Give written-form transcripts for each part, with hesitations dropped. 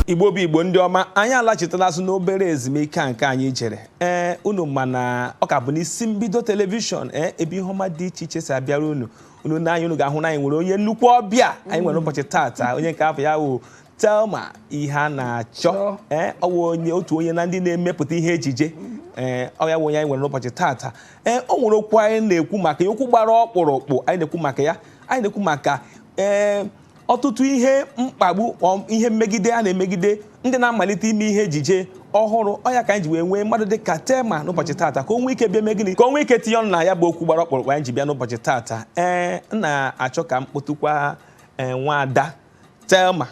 Igbo bụ Igbo ndị ọma, anyị alachitela azụ n'obere ezumike nke anyị jere. Unu mana ọ ka bụ n'isi mbido telivishọn ebe ihe ọma dị iche iche si abịara unu n'anya unu ga-ahụ na anyị nwere onye nnukwu ọbịa anyị nwere ụbọchị tata, onye nke afọ ya wụ Telma ihe a na-achọ. Ọ wụ onye otu onye na ndị na-emepụta ihe ejije. Ọ ya wụ onye anyị nwere n'ụbọchị tata. O nwere okwu anyị na-ekwu maka ya, okwu gbara ọkpụrụkpụ anyị na-ekwu maka ya. Anyị na-ekwu maka ọtụtụ ihe mkpagbu, ihe mmegide a na-emegide ndị na-amalite ime ihe ejije ọhụrụ. Ọ ya ka anyị ji wee nwee mmadụ dị ka Telma n'ụbọchị tata ka o nwee ike bịa mee gịnị, ka o nwee ike tinye ọnụ na ya bụ okwu gbara ọkpụrụkpụ anyị ji bịa n'ụbọchị tata. Na-achọ ka m kpọtụkwa nwaada Telma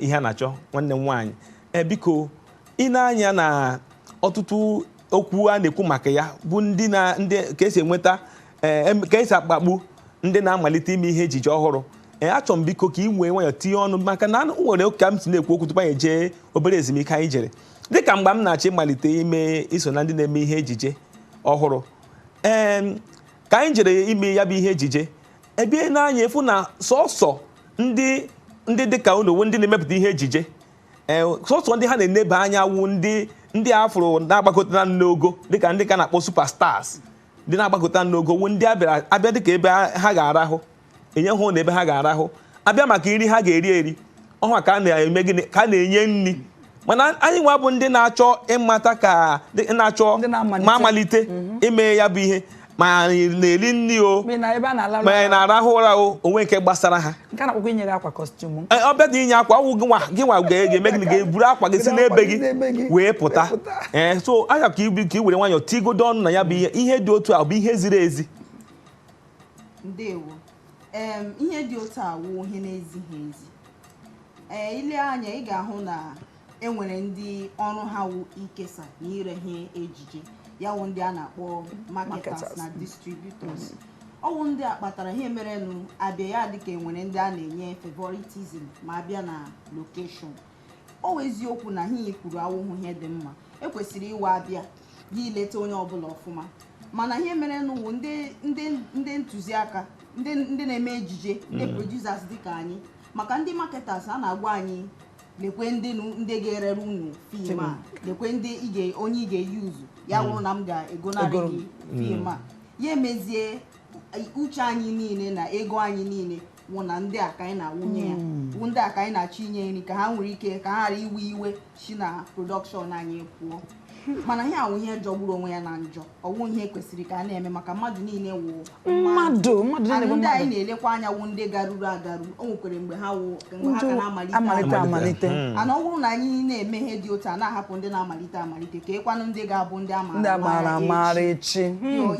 ihe a na-achọ, nwanne m nwaanyị. Biko ị na-anya na ọtụtụ okwu a na-ekwu maka ya bụ ndị ka esi enweta ka esi akpagbu ndị na-amalite ime ihe ejije ọhụrụ. Achọrọ m biko ka ị nwee nwayọ tinye ọnụ maka na nwere ka m si na-ekwu okwu tupu anyị jee obere ezumike anyị jere. Dịka mgbe m na-achọ ịmalite iso na ndị na-eme ihe ejije ọhụrụ, ka anyị jere ime ya bụ ihe ejije, ebe na-anya efu na sọsọ ndị dịka unu ndị na-emepụta ihe ejije, sọsọ ndị ha na-eneba anya wụ ndị afro na-agbakọta n'ogo, dịka ndị ka na-akpọ superstars, ndị na-agbakọta n'ogo wụ ndị abịa dịka ebe ha ga-arahụ, enye hụ na ebe ha ga-arahụ, abịa maka nri ha ga-eri eri, ọhụa ka a na-eme gịnị, ka a na-enye nri. Mana anyị nwa bụ ndị na-achọ ịmata ka na-achọ ma amalite ime ya bụ ihe, ma na-eri nri o, ma anyị na-arahụ ụra o, onwe nke gbasara ha. Ọ bịa dị inye akwa, ọwụ gị nwa ga-eme gịnị, ga-eburu akwa gị si n'ebe gị wee pụta. So anya ka ị were nwayọ tigodo ọnụ na ya bụ ihe dị otu a bụ ihe ziri ezi. Ihe dị otu a wụ ihe na-ezighi ezi. Ile anya ị ga-ahụ na enwere ndị ọrụ ha wụ ikesa na ire ihe ejije, ya wụ ndị a na-akpọ marketers na distributors. Ọ wụ ndị a kpatara ihe merenụ abịa ya dịka enwere ndị a na-enye favoritism ma abịa na location. Ọ wụ eziokwu na ihe kwuru awụhụ ihe dị mma, ekwesịrị iwe abịa gị ileta onye ọbụla ọfụma, mana ihe merenụ wụ ndị ntụziaka, ndị na-eme ejije, ndị producers dịka anyị, maka ndị marketers a na-agwa anyị lekwe ndị ga-erere unu fim a, lekwe ndị onye ị ga-eyuzu ya wụrụ na m ga-egonarị gị fim a. Ya emezie uche anyị niile na ego anyị niile wụ na ndị a ka anyị na-awụnye ya, wụ ndị a ka anyị na-achọ inye nri ka ha nwere ike ka ha ghara iwe si na production anyị pụọ. Mana ihe awụ ihe jọgburu onwe ya na njọ, ọwụ ihe kwesịrị ka a na-eme maka mmadụ niile wụ mmadụ. Ndị anyị na-elekwa anya wụ ndị garuru agaru, o nwekwere mgbe ha ka na-amalite. Ana ọ bụrụ na anyị na-eme ihe dị otu a na-ahapụ ndị na-amalite ka ekwanụ ndị ga-abụ ndị amara echi.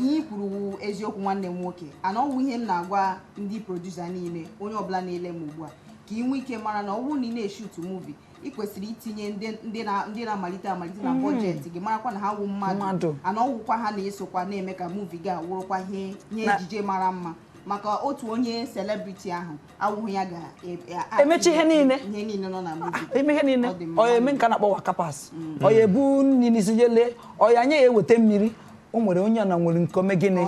Ihe kwuru wụ eziokwu nwanne m nwoke. Ana ọwụ ihe m na-agwa ndị producer niile, onye ọbụla na-ele m ugbu a, ka ị nwee ike mara na ọ bụrụ na ị na-eshutu movie, ị kwesịrị itinye ndị na-amalite na bọjetị gị, marakwa na ha wụ mmadụ, ana ọgwụkwa ha na-esokwa na-eme ka muvi gị awụrụkwa ihe ejije mara mma. Maka otu onye celebrity ahụ awụhụ ya ga-emechi ihe niile nọ na muvi, eme ihe niile. Ọ eme nke na-akpọ wakapas, ọ ya ebu nri n'isi jele, ọ ya nye ya eweta mmiri. O nwere onye na nwere nke omegene,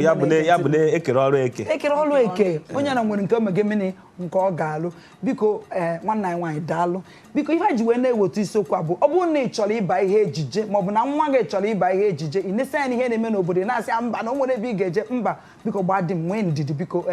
ya bụ na ekere ọrụ eke onye na nwere nke omegene nke ọ ga-alụ. Biko nwanne anyị nwaanyị daalụ. Biko ihe ji wee na-eweta isiokwu bụ ọ bụrụ na ị chọrọ ịba ihe ejije maọbụ na nwa gị chọrọ ịba ihe ejije, ị na-ese ya ihe na-eme n'obodo na-asị mba na o nwere ebe ị ga-eje, mba biko gbaa dị m nwee ndidi. Biko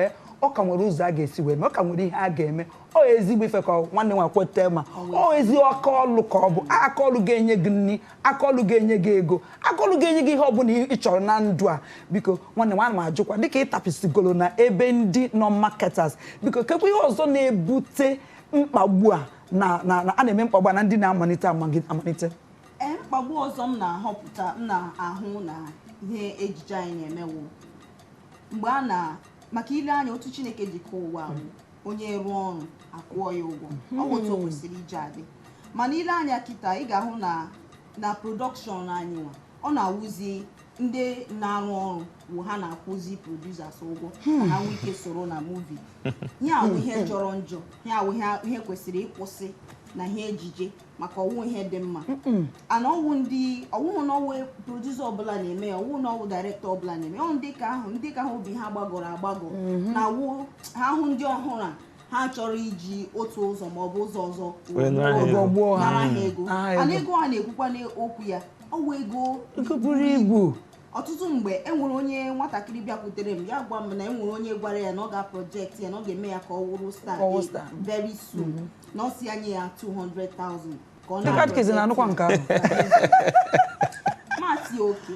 ọ ka nwere ụzọ a ga-esi wee mee, ọ ka nwere ihe a ga-eme. Ọ ezigbo ife ka nwanne nwa kweta ma ọ ezi aka ọlụ ka ọ bụ aka ọlụ ga-enye gị nri, aka ọlụ ga-enye gị ego, aka ọlụ ga-enye gị ihe ọ bụla ị chọrọ na ndụ a. Biko nwanne nwa ma ajụkwa dịka ịtapisigolo na ebe ndị nọ marketers, biko kekwa ihe ọzọ na-ebute mkpagbu a a na-eme mkpagbu na ndị na-amalite amalite. Mkpagbu ọzọ m na-ahụ na ihe ejije anyị na-emewo mgbe maka ile anya otu Chineke ji kọọ ụwa, onye rụọ ọrụ akwụọ ya ụgwọ, ọ bụ otu o kwesịrị ije adị. Mana ile anya kịta ị ga-ahụ na production anyị nwa ọ na-awụzi ndị na-arụ ọrụ wụ ha na-akwụzi producers ụgwọ ka ha nwee ike soro na movie. Ihe awụ ihe jọrọ njọ, ihe awụ ihe kwesịrị ịkwụsị na ihe ejije. maka ọwụ ihe dị mma ana ọwụ na ọwụ producer ọbụla na-eme ya ọwụ na ọwụ director ọbụla na-eme ọ ndị ka ahụ obi ha gbagọrọ agbagọ na ha hụ ndị ọhụrụ ha chọrọ iji otu ụzọ ma ọ bụ ụzọ ọzọ nara ha ego ana ego a na-ekwukwa n'okwu ya ọwụ ego buru ibu ọtụtụ mgbe enwere onye nwatakịrị bịakwutere m ya gwa m na enwere onye gwara ya na ọ ga-project ya na ọ ga-eme ya ka ọ wụrụ star very soon na ọ si anya ya 200,000 ka ọ na-anụkwa nke ahụ maasị oke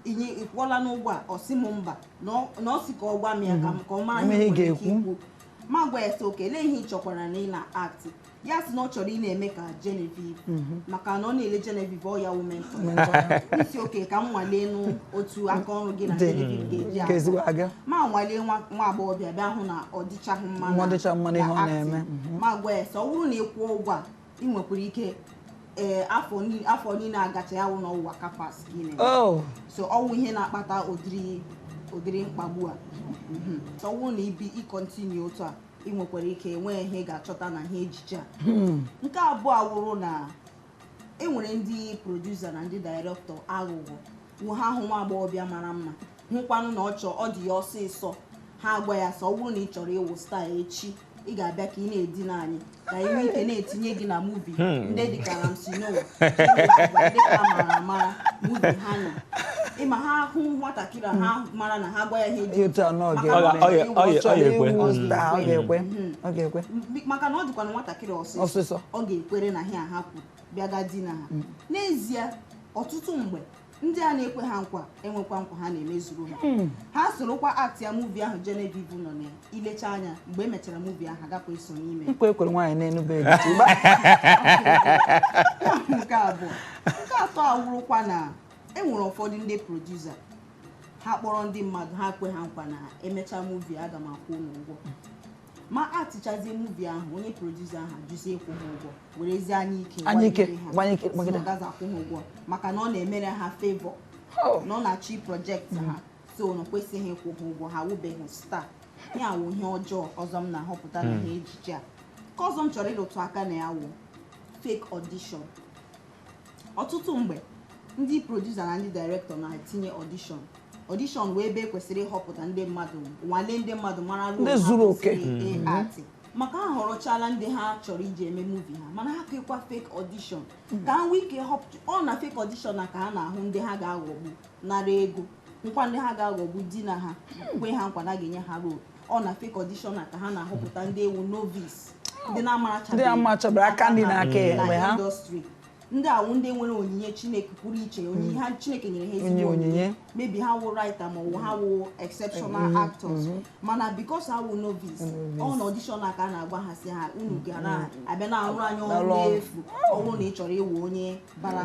inye ịkwụọla n'ụgwọ a ọ sị m mba na ọ sị ka ọ gwa m ya ka ọ mara ihe ga-ekwu ma gwa ya sị oke lee ihe ị chọkwara na ị na-act ya sị na ọ chọrọ ị na-eme ka Genevieve maka na ọ na-ele Genevieve ọ ya womentor isi oke ka m nwalee n'otu aka ọrụ gị na Genevieve ga-eji aga ma nwalee nwa agbọghọbịa bịa hụ na ọ dịchaghị mma ihe ọ na-eme ma gwa ya sị ọ bụrụ na ịkwụọ ụgwọ a ị nwekwara ike afọ niile agacha ya wụ na ọwụwa kapas gị na-eme so ọwụ ihe na-akpata ụdịrị mkpagbu a so ọwụ na ibi ịkọntinu otu a ị nwekwara ike enwee ihe ị ga-achọta na ihe ejije a nke abụọ wụrụ na enwere ndị producer na ndị director aghụghọ nwe ha hụ nwa agbọghọbịa mara mma hụkwanụ na ọ dị ya ọsịsọ ha agwa ya sọ ọ bụrụ na ị chọrọ ịwụ star echi ị ga-abịa ka ị na-edina anyị ka ị nwee ike na-etinye gị na muvi ndị dịka Ramsinowa dịka mara muvi ha nọ ịma ha hụ nwatakịrị ha mara na ha gwa ya ihe dị maka na ọ dịkwa na nwatakịrị ọsịsọ ọ ga-ekwere na ha kwuru bịaga dina ha n'ezie ọtụtụ mgbe ndị a na-ekwe ha nkwa enwekwa nkwa ha na-emezuru ha sorokwa aktị ya muvi ahụ Genevieve nọ na ilecha anya mgbe emechara muvi ahụ agakwa eso n'ime ekwere nwaanyị na-enube nke abụọ nke atọ awụrụkwa na enwere ụfọdụ ndị producer ha kpọrọ ndị mmadụ ha kwe ha nkwa na emecha muvi aga m akwụ n'ụgwọ ma atịchazie muvi ahụ onye producer ahụ ajụzie ịkwụ ha ụgwọ werezie anya ike gaza akwụ ha ụgwọ maka na ọ na-emere ha favor na ọ na-achị project ha so na kwesịghị ịkwụ ha ụgwọ ha wụbeghị star ya wụ ihe ọjọọ ọzọ m na-ahọpụta na ihe ejije a ka ọzọ m chọrọ ịrụtụ aka na ya wụ fake audition ọtụtụ mgbe ndị producer na ndị director na-etinye audition wee ebe kwesịrị ịhọpụta ndị mmadụ nwale ndị mmadụ mara ndị zuru oke maka ha họrọchala ndị ha chọrọ iji eme muvi ha mana ha kekwa fake audition ka ha nwee ike ọ na fake audition na ka ha na-ahụ ndị ha ga-aghọgbu nara ego nkwa ndị ha ga-aghọgbu di na ha kwe ha nkwa na ga-enye ha role ọ na fake audition na ka ha na-ahọpụta ndị ewu novice ndị na-amachabere aka ndị na-aka enwe ha industry ndị awụ ndị nwere onyinye Chineke pụrụ iche onyinye ha Chineke nyere ha ezigbo onyinye maybe ha wụ writer ma ọ ha wụ exceptional actors mana because ha wụ novice ọ na audition aka a na-agwa ha si ha unu ga na-abịa na-arụ anya ọrụ efu ọ bụrụ na ị chọrọ ịwụ onye bara